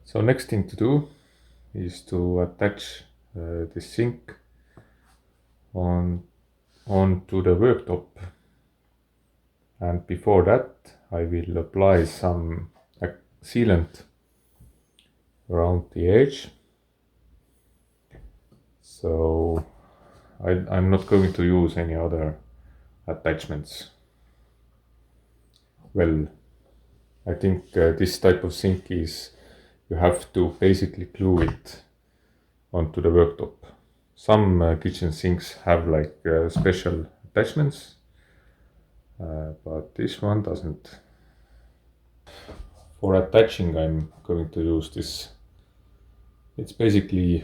So next thing to do is to attach the sink onto the worktop, and before that I will apply some sealant around the edge. So I'm not going to use any other attachments. Well, I think this type of sink is you have to basically glue it onto the worktop. Some kitchen sinks have like special attachments, but this one doesn't. For attaching, I'm going to use this. It's basically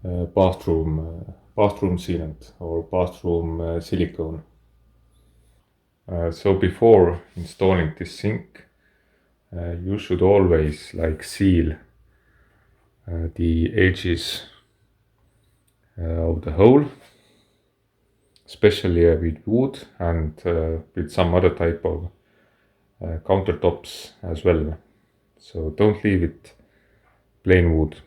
bathroom sealant or bathroom silicone. So before installing this sink, you should always like seal the edges of the hole, especially with wood and with some other type of countertops as well. So don't leave it plain wood.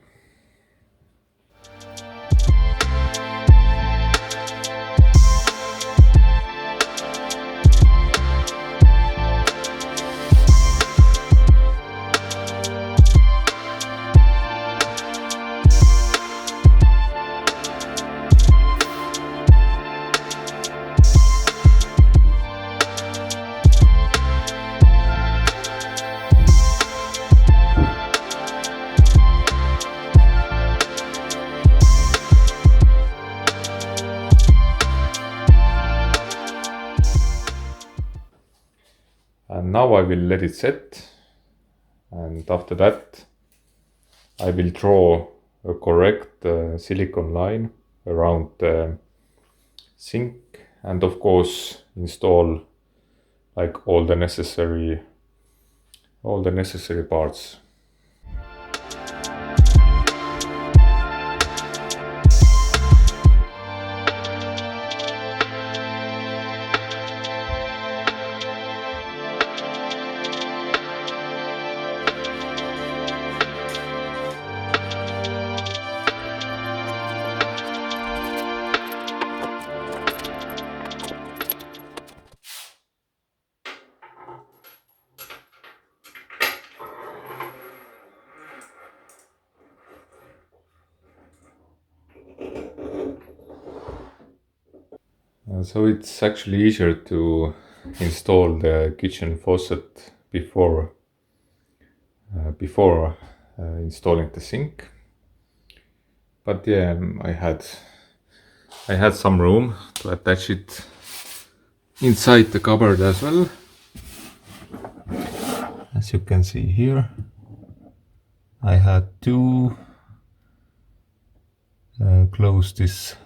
And now I will let it set, and after that I will draw a correct silicone line around the sink, and of course install like all the necessary parts. So it's actually easier to install the kitchen faucet before installing the sink. But yeah, I had some room to attach it inside the cupboard as well. As you can see here, I had to close this.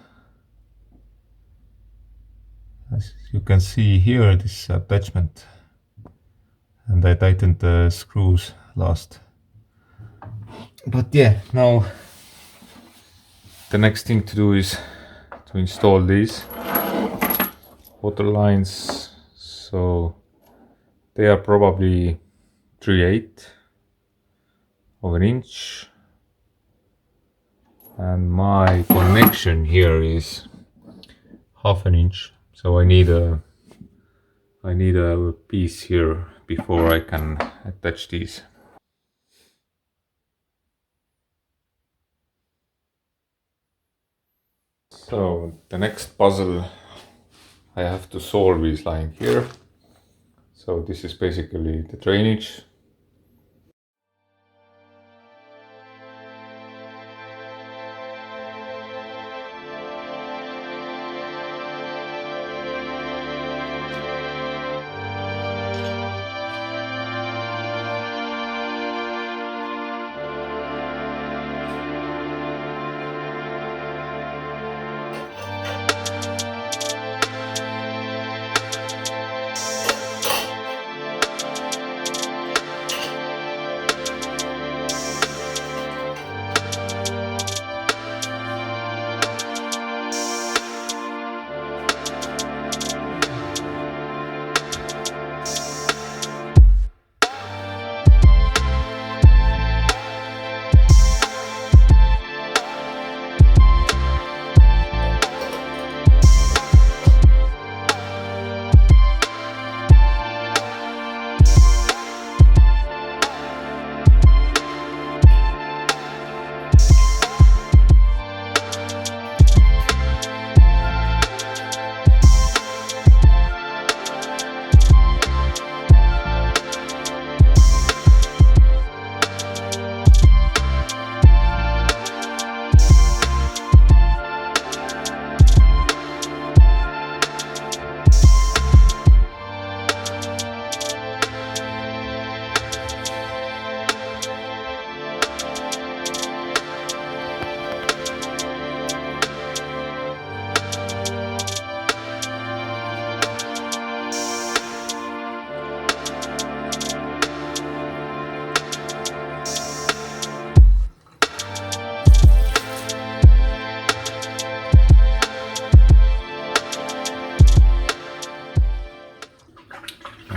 As you can see here, this attachment, and I tightened the screws last. But yeah, now the next thing to do is to install these water lines. So they are probably 3/8 of an inch, and my connection here is 1/2 inch. So I need a piece here before I can attach these. So the next puzzle I have to solve is lying here. So this is basically the drainage.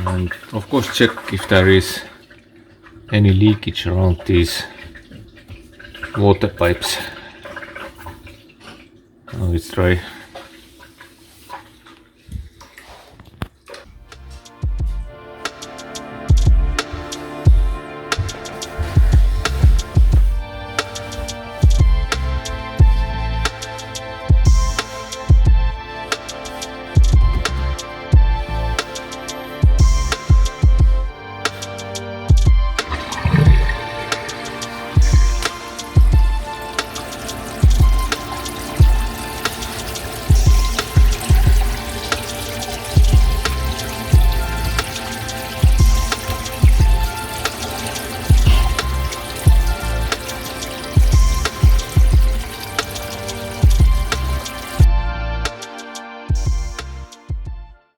And of course check if there is any leakage around these water pipes. Oh, it's dry.